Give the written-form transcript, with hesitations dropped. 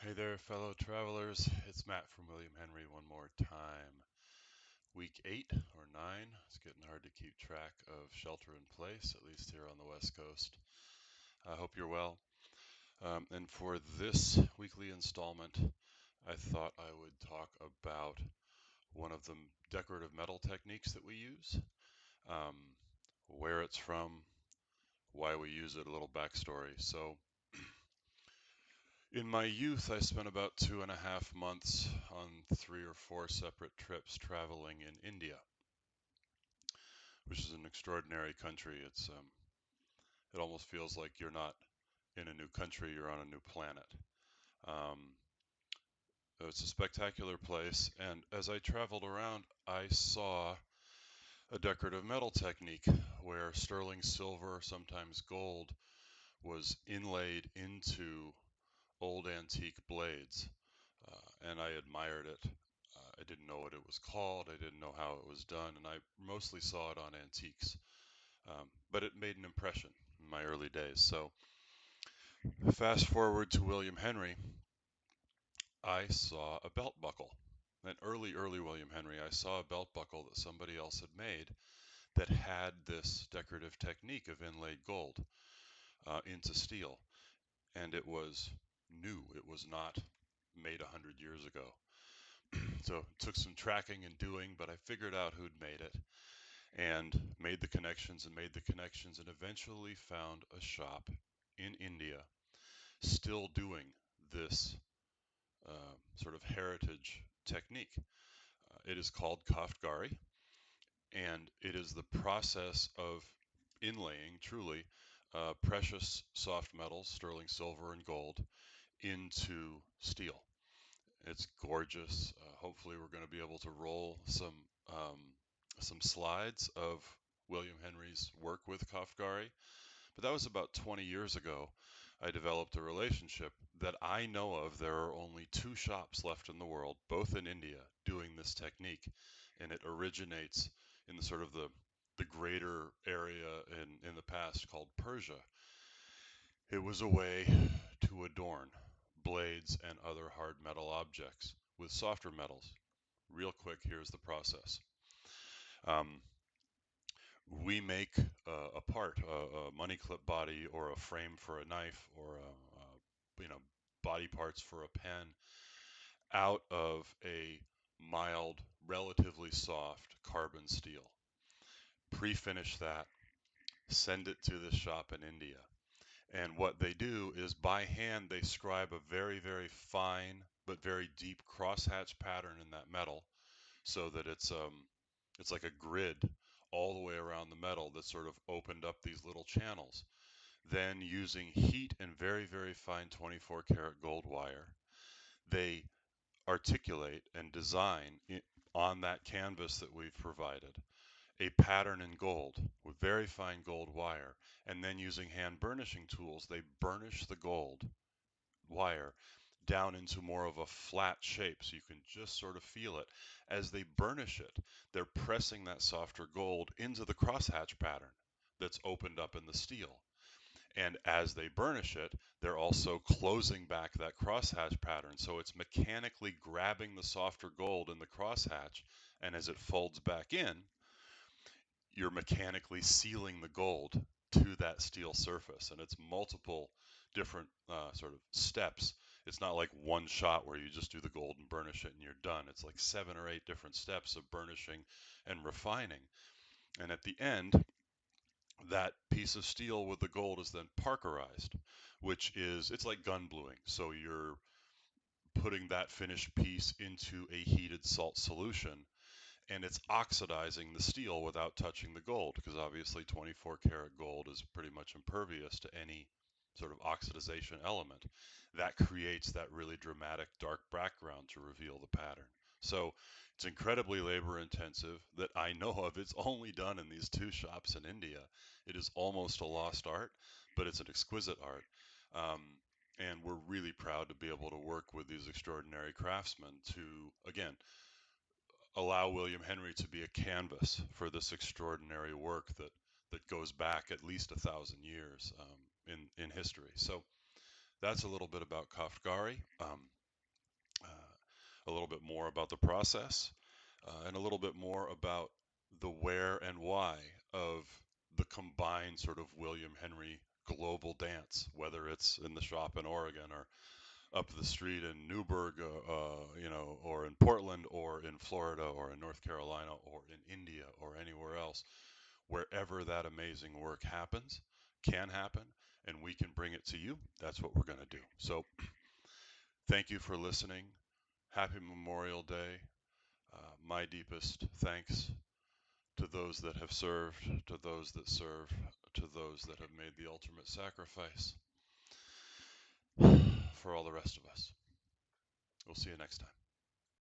Hey there, fellow travelers. It's Matt from William Henry one more time. Week 8 or 9. It's getting hard to keep track of shelter in place, at least here on the West Coast. I hope you're well. And for this weekly installment, I thought I would talk about one of the decorative metal techniques that we use, um, where it's from, why we use it, a little backstory. So, in my youth, I spent about 2.5 months on 3 or 4 separate trips traveling in India, which is an extraordinary country. It almost feels like you're not in a new country, you're on a new planet. Um, it's a spectacular place, and as I traveled around, I saw a decorative metal technique where sterling silver, sometimes gold, was inlaid into old antique blades, and I admired it. I didn't know what it was called, I didn't know how it was done, and I mostly saw it on antiques. But it made an impression in my early days. So, fast forward to William Henry, I saw a belt buckle. An early William Henry, I saw a belt buckle that somebody else had made that had this decorative technique of inlaid gold into steel. And it was new, it was not made 100 years ago. So it took some tracking and doing, but I figured out who'd made it and made the connections and made the connections and eventually found a shop in India still doing this sort of heritage technique. It is called Koftgari, and it is the process of inlaying truly precious soft metals, sterling silver and gold, into steel. It's gorgeous. Hopefully, we're going to be able to roll some slides of William Henry's work with Koftgari. But that was about 20 years ago. I developed a relationship that I know of. There are only 2 shops left in the world, both in India, doing this technique, and it originates in the sort of the greater area in the past called Persia. It was a way to adorn blades and other hard metal objects with softer metals. Real quick, here's the process. Um, we make a part, a money clip body or a frame for a knife or you know, body parts for a pen out of a mild, relatively soft carbon steel. Pre-finish that, send it to this shop in India. And what they do is by hand, they scribe a very, very fine but very deep crosshatch pattern in that metal so that it's like a grid all the way around the metal that sort of opened up these little channels. Then using heat and very, very fine 24 karat gold wire, they articulate and design on that canvas that we've provided a pattern in gold with very fine gold wire, and then using hand burnishing tools, they burnish the gold wire down into more of a flat shape so you can just sort of feel it. As they burnish it, they're pressing that softer gold into the crosshatch pattern that's opened up in the steel. And as they burnish it, they're also closing back that crosshatch pattern. So it's mechanically grabbing the softer gold in the crosshatch, and as it folds back in, you're mechanically sealing the gold to that steel surface. And it's multiple different sort of steps. It's not like one shot where you just do the gold and burnish it and you're done. It's like 7 or 8 different steps of burnishing and refining. And at the end, that piece of steel with the gold is then parkerized, which is, it's like gun bluing. So you're putting that finished piece into a heated salt solution and it's oxidizing the steel without touching the gold because obviously 24 karat gold is pretty much impervious to any sort of oxidization element. That creates that really dramatic dark background to reveal the pattern. So it's incredibly labor intensive that I know of. It's only done in these 2 shops in India. It is almost a lost art, but it's an exquisite art. Um, and we're really proud to be able to work with these extraordinary craftsmen to, again, allow William Henry to be a canvas for this extraordinary work that goes back at least 1,000 years in history. So that's a little bit about Koftgari. a little bit more about the process, and a little bit more about the where and why of the combined sort of William Henry global dance, whether it's in the shop in Oregon or up the street in Newburgh, or in Portland, or in Florida, or in North Carolina, or in India, or anywhere else, wherever that amazing work happens, can happen, and we can bring it to you. That's what we're going to do. So, thank you for listening. Happy Memorial Day. My deepest thanks to those that have served, to those that serve, to those that have made the ultimate sacrifice for all the rest of us. We'll see you next time.